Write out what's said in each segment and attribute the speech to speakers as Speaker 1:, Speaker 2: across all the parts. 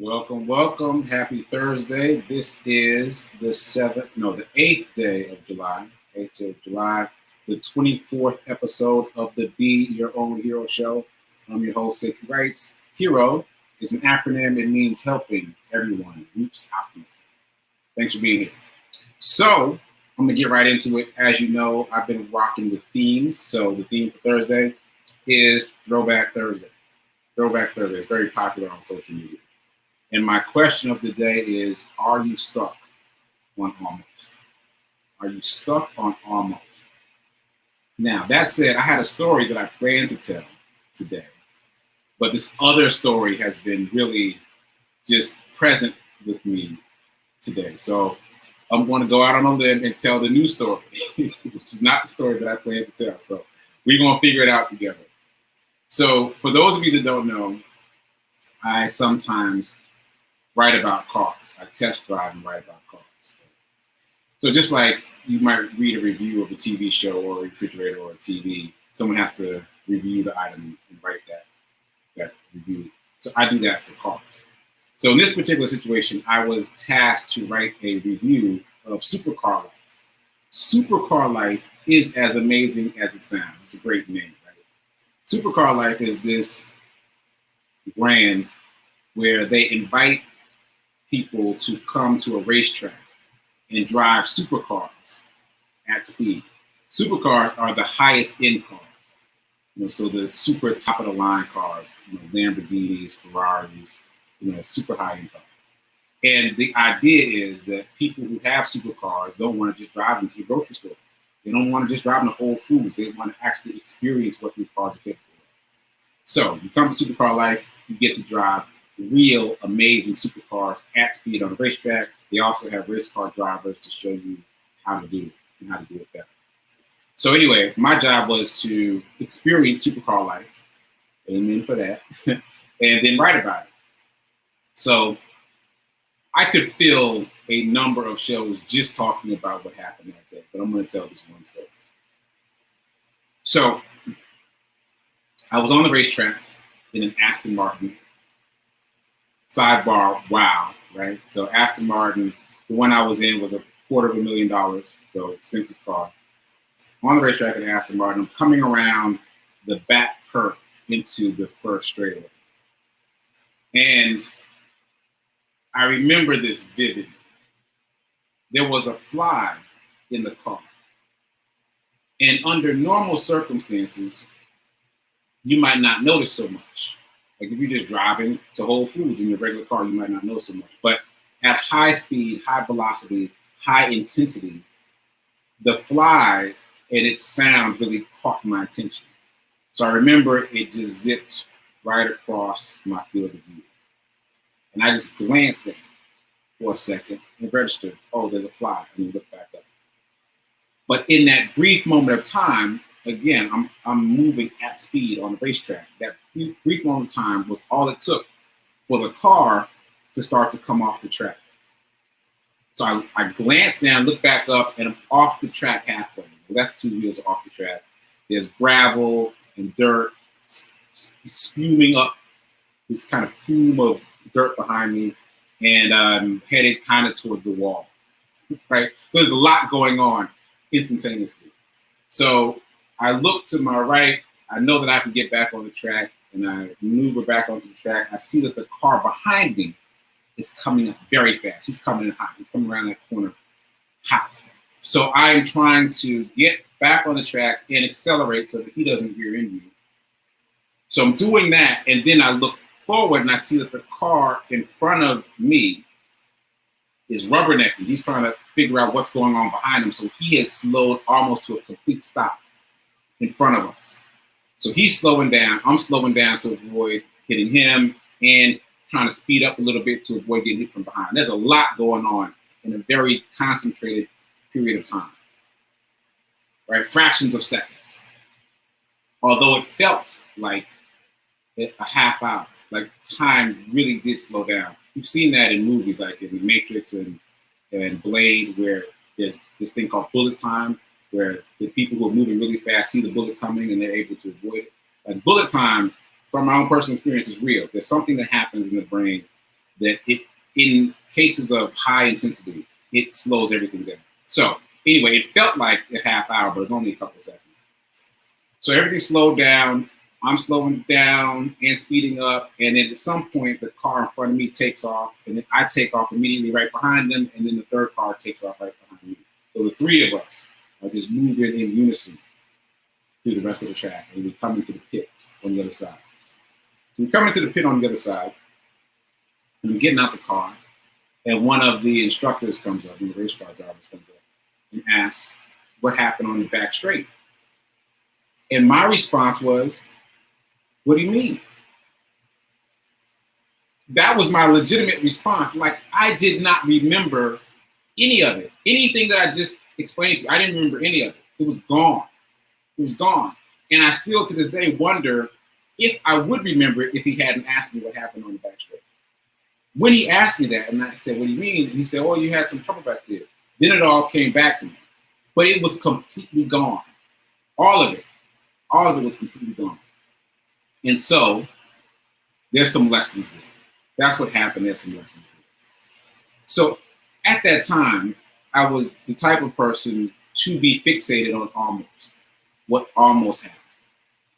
Speaker 1: Welcome, welcome. Happy Thursday. This is the 8th day of July, the 24th episode of the Be Your Own Hero Show. I'm your host, Sekou Wrights. Hero is an acronym. It means helping everyone reach optimism. Thanks for being here. So, I'm going to get right into it. As you know, I've been rocking with themes. So, the theme for Thursday is Throwback Thursday. Throwback Thursday is very popular on social media. And my question of the day is, are you stuck on almost? Are you stuck on almost? Now, that said, I had a story that I planned to tell today, but this other story has been really just present with me today. So I'm going to go out on a limb and tell the new story, which is not the story that I planned to tell. So we're going to figure it out together. So for those of you that don't know, I sometimes write about cars. I test drive and write about cars. So just like you might read a review of a TV show or a refrigerator or a TV, someone has to review the item and write that review. So I do that for cars. So in this particular situation, I was tasked to write a review of Supercar Life. Supercar Life is as amazing as it sounds. It's a great name, right? Supercar Life is this brand where they invite people to come to a racetrack and drive supercars at speed. Supercars are the highest end cars, so the super top of the line cars, Lamborghinis, Ferraris, super high end cars. And the idea is that people who have supercars don't want to just drive them to the grocery store. They don't want to just drive them to Whole Foods. They want to actually experience what these cars are capable of. So you come to Supercar Life, you get to drive real amazing supercars at speed on the racetrack. They also have race car drivers to show you how to do it and how to do it better. So anyway, my job was to experience Supercar Life, amen for that, and then write about it. So I could fill a number of shows just talking about what happened that day, but I'm going to tell this one story. So I was on the racetrack in an Aston Martin. Sidebar, wow, right? So Aston Martin, the one I was in was $250,000, so expensive car. On the racetrack in Aston Martin, I'm coming around the back curve into the first straightaway. And I remember this vividly. There was a fly in the car. And under normal circumstances, you might not notice so much. Like if you're just driving to Whole Foods in your regular car, you might not know so much. But at high speed, high velocity, high intensity, the fly and its sound really caught my attention. So I remember it just zipped right across my field of view. And I just glanced at it for a second and registered, oh, there's a fly, and then looked back up. But in that brief moment of time, again, I'm moving at speed on the racetrack. That brief moment of time was all it took for the car to start to come off the track. So I glanced down, looked back up, and I'm off the track halfway. The left two wheels are off the track. There's gravel and dirt spewing up this kind of plume of dirt behind me, and I'm headed kind of towards the wall, right? So there's a lot going on instantaneously. So I look to my right. I know that I can get back on the track, and I maneuver back onto the track. I see that the car behind me is coming up very fast. He's coming in hot. He's coming around that corner hot. So I'm trying to get back on the track and accelerate so that he doesn't rear end me. So I'm doing that, and then I look forward and I see that the car in front of me is rubbernecking. He's trying to figure out what's going on behind him. So he has slowed almost to a complete stop in front of us. So he's slowing down. I'm slowing down to avoid hitting him and trying to speed up a little bit to avoid getting hit from behind. There's a lot going on in a very concentrated period of time, right? Fractions of seconds. Although it felt like a half hour, like time really did slow down. You've seen that in movies like in The Matrix and Blade, where there's this thing called bullet time, where the people who are moving really fast see the bullet coming and they're able to avoid it. And bullet time, from my own personal experience, is real. There's something that happens in the brain that it, in cases of high intensity, it slows everything down. So anyway, it felt like a half hour, but it was only a couple of seconds. So everything slowed down. I'm slowing down and speeding up. And then at some point, the car in front of me takes off. And then I take off immediately right behind them. And then the third car takes off right behind me. So the three of us are just moving in unison through the rest of the track. And we come into the pit on the other side. So we come into the pit on the other side. And we're getting out the car. And one of the instructors comes up, and the race car drivers comes up and asks what happened on the back straight. And my response was, what do you mean? That was my legitimate response. Like, I did not remember any of it. Anything that I just explained to you, I didn't remember any of it. It was gone. It was gone. And I still to this day wonder if I would remember it if he hadn't asked me what happened on the back straight. When he asked me that, and I said, what do you mean? He said, oh, you had some trouble back there. Then it all came back to me. But it was completely gone. All of it. All of it was completely gone. And so there's some lessons there. That's what happened. There's some lessons there. So at that time, I was the type of person to be fixated on almost, what almost happened.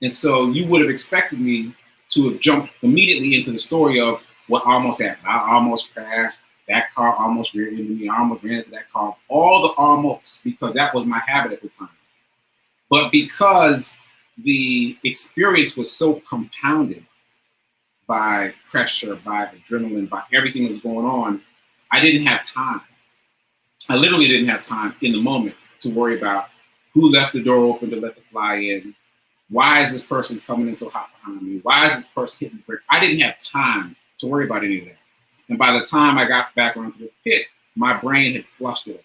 Speaker 1: And so you would have expected me to have jumped immediately into the story of what almost happened. I almost crashed. That car almost reared into me. I almost ran into that car. All the almost, because that was my habit at the time. But because the experience was so compounded by pressure, by adrenaline, by everything that was going on, I didn't have time. I literally didn't have time in the moment to worry about who left the door open to let the fly in. Why is this person coming in so hot behind me? Why is this person hitting the brakes? I didn't have time to worry about any of that. And by the time I got back onto the pit, my brain had flushed it.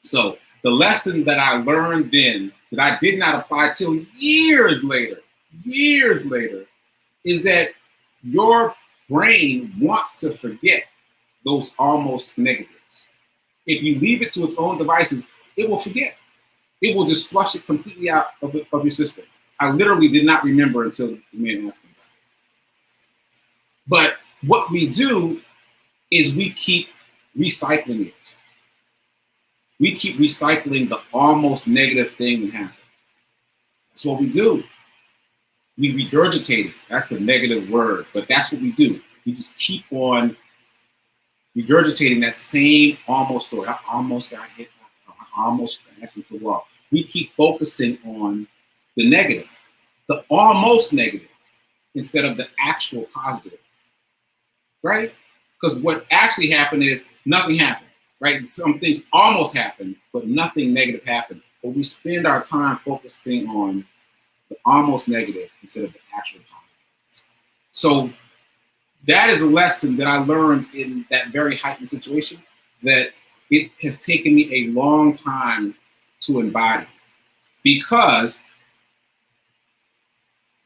Speaker 1: So the lesson that I learned then that I did not apply till years later, is that your brain wants to forget those almost negatives. If you leave it to its own devices, it will forget. It will just flush it completely out of your system. I literally did not remember until the man asked me about it. But what we do is we keep recycling it. We keep recycling the almost negative thing that happened. That's what we do. We regurgitate it. That's a negative word, but that's what we do. We just keep on regurgitating that same almost story. I almost got hit. I almost crashed into the wall. We keep focusing on the negative, the almost negative, instead of the actual positive, right? Because what actually happened is nothing happened, right? Some things almost happened, but nothing negative happened. But we spend our time focusing on the almost negative instead of the actual positive. So that is a lesson that I learned in that very heightened situation that it has taken me a long time to embody, because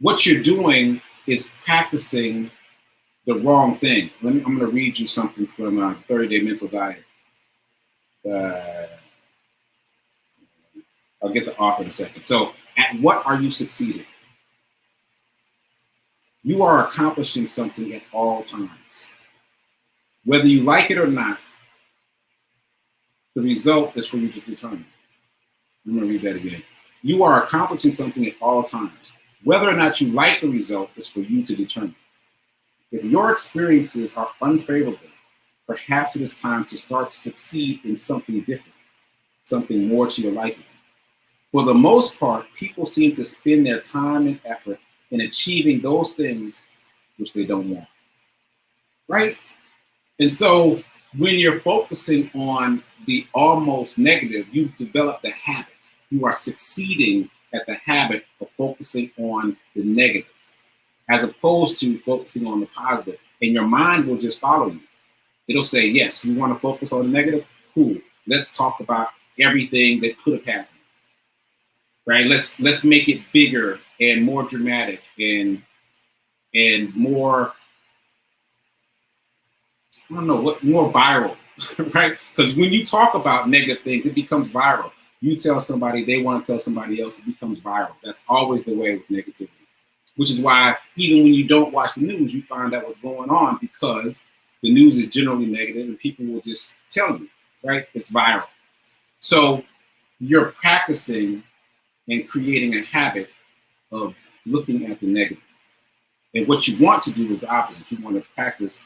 Speaker 1: what you're doing is practicing the wrong thing. I'm going to read you something from 30-Day Mental Diet. I'll get the author in a second. So, at what are you succeeding? You are accomplishing something at all times. Whether you like it or not, the result is for you to determine. I'm going to read that again. You are accomplishing something at all times. Whether or not you like the result is for you to determine. If your experiences are unfavorable, perhaps it is time to start to succeed in something different, something more to your liking. For the most part, people seem to spend their time and effort in achieving those things which they don't want, right? And so when you're focusing on the almost negative, you've developed the habit. You are succeeding at the habit of focusing on the negative, as opposed to focusing on the positive. And your mind will just follow you. It'll say, yes, you want to focus on the negative? Cool. Let's talk about everything that could have happened. Right? Let's make it bigger and more dramatic and more, I don't know, what more viral, right? Because when you talk about negative things, it becomes viral. You tell somebody, they want to tell somebody else, it becomes viral. That's always the way with negativity, which is why even when you don't watch the news, you find out what's going on, because the news is generally negative and people will just tell you, right? It's viral. So you're practicing and creating a habit of looking at the negative. And what you want to do is the opposite. You want to practice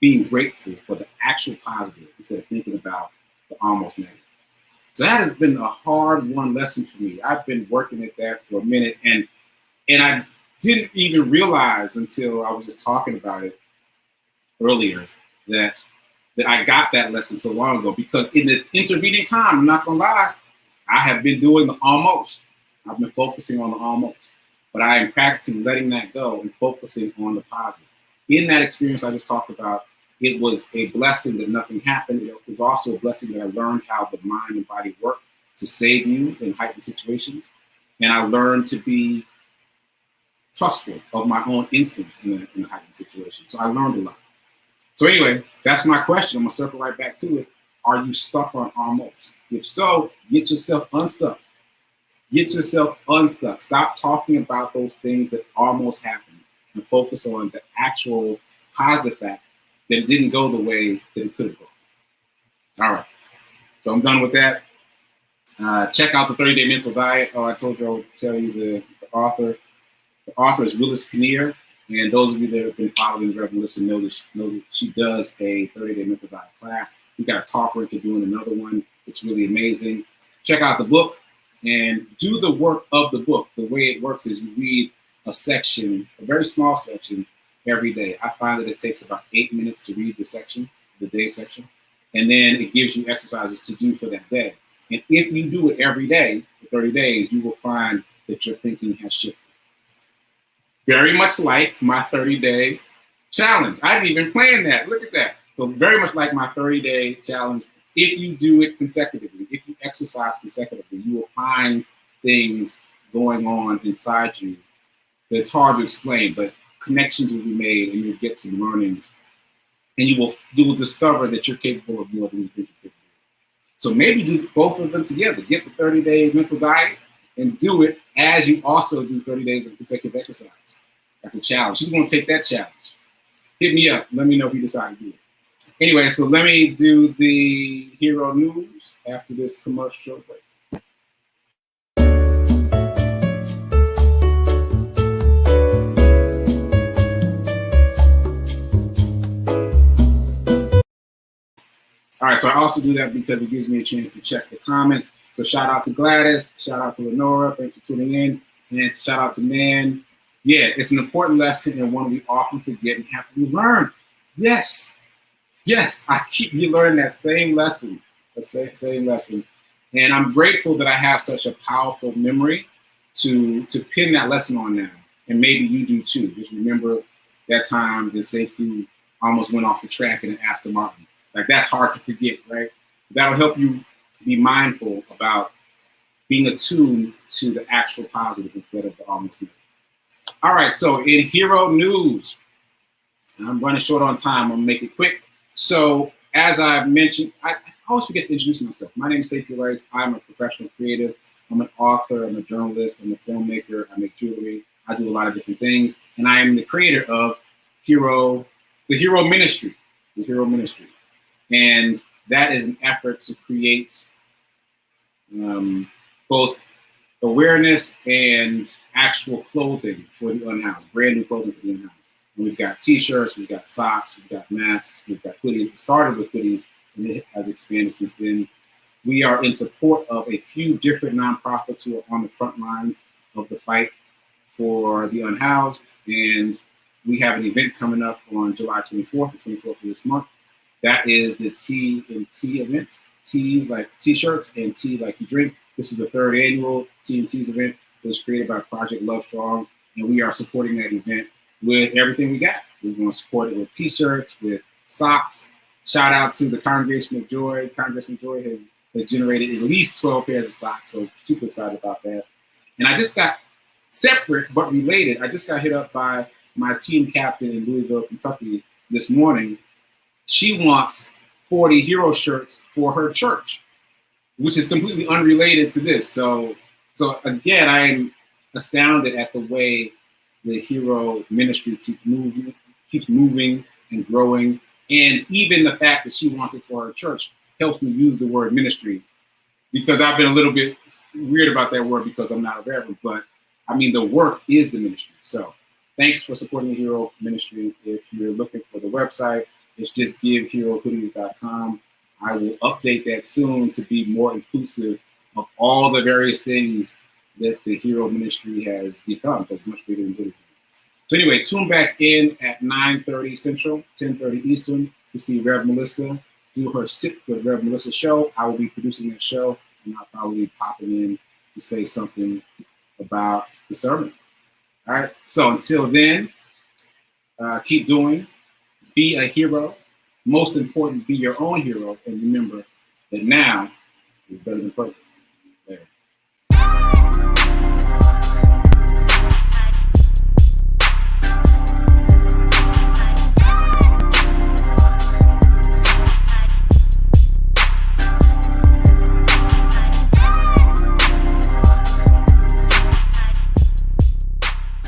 Speaker 1: being grateful for the actual positive instead of thinking about the almost negative. So that has been a hard-won lesson for me. I've been working at that for a minute, and I didn't even realize until I was just talking about it earlier that I got that lesson so long ago, because in the intervening time, I'm not gonna lie, I have been doing the almost. I've been focusing on the almost, but I am practicing letting that go and focusing on the positive. In that experience I just talked about, it was a blessing that nothing happened. It was also a blessing that I learned how the mind and body work to save you in heightened situations. And I learned to be trustful of my own instincts in a heightened situation. So I learned a lot. So anyway, that's my question. I'm gonna circle right back to it. Are you stuck on almost? If so, get yourself unstuck. Get yourself unstuck. Stop talking about those things that almost happened and focus on the actual positive fact that it didn't go the way that it could have gone. All right, so I'm done with that. Check out the 30-Day Mental Diet. Oh, I told you I'll tell you the author. The author is Willis Kinnear, and those of you that have been following the Reverend Listen know that she does a 30-Day Mental Diet class. We got to talk her into doing another one. It's really amazing. Check out the book and do the work of the book. The way it works is you read a section, a very small section, every day. I find that it takes about 8 minutes to read the section, the day section, and then it gives you exercises to do for that day. And if you do it every day for 30 days, you will find that your thinking has shifted. Very much like my 30-day challenge. I didn't even plan that. Look at that. So very much like my 30-day challenge, if you do it consecutively, if you exercise consecutively, you will find things going on inside you that's hard to explain, but connections will be made and you'll get some learnings, and you will discover that you're capable of more than you think you're capable of. So maybe do both of them together. Get the 30-day mental diet and do it as you also do 30 days of consecutive exercise. That's a challenge. She's going to take that challenge. Hit me up. Let me know if you decide to do it. Anyway, so let me do the hero news after this commercial break. All right, so I also do that because it gives me a chance to check the comments. So shout out to Gladys, shout out to Lenora, thanks for tuning in, and shout out to Nan. Yeah, it's an important lesson and one we often forget and have to relearn. Yes, I keep relearning that same lesson, same lesson. And I'm grateful that I have such a powerful memory to pin that lesson on now. And maybe you do too. Just remember that time that Sekou almost went off the track and Aston Martin. Like, that's hard to forget, right? That'll help you be mindful about being attuned to the actual positive instead of the almost negative. All right, so in hero news, I'm running short on time. I'm gonna make it quick. So as I've mentioned, I always forget to introduce myself. My name is Sekou Wrights. I'm a professional creative. I'm an author. I'm a journalist. I'm a filmmaker. I make jewelry. I do a lot of different things. And I am the creator of the Hero Ministry. And that is an effort to create both awareness and actual clothing for the unhoused, brand new clothing for the unhoused. And we've got t-shirts, we've got socks, we've got masks, we've got hoodies. It started with hoodies and it has expanded since then. We are in support of a few different nonprofits who are on the front lines of the fight for the unhoused. And we have an event coming up on July 24th, the 24th of this month. That is the Tea and Tea event. Teas like t-shirts and tea like you drink. This is the third annual Tea and Teas event. It was created by Project Love Strong, and we are supporting that event with everything we got. We're going to support it with t-shirts, with socks. Shout out to the Congregation of Joy. Congregation of Joy has generated at least 12 pairs of socks, so super excited about that. And I just got separate but related. I just got hit up by my team captain in Louisville, Kentucky this morning. She wants 40 hero shirts for her church, which is completely unrelated to this. So again, I'm astounded at the way the hero ministry keeps moving and growing. And even the fact that she wants it for her church helps me use the word ministry, because I've been a little bit weird about that word because I'm not a reverend, but I mean, the work is the ministry. So thanks for supporting the Hero Ministry. If you're looking for the website, it's just giveherohoodies.com. I will update that soon to be more inclusive of all the various things that the Hero Ministry has become, because it's much bigger than Buddhism. So anyway, tune back in at 9:30 Central, 10:30 Eastern to see Rev Melissa do her Sit with Rev Melissa show. I will be producing that show, and I'll probably be popping in to say something about the sermon. All right, so until then, keep doing, be a hero. Most important, be your own hero, and remember that now is better than perfect.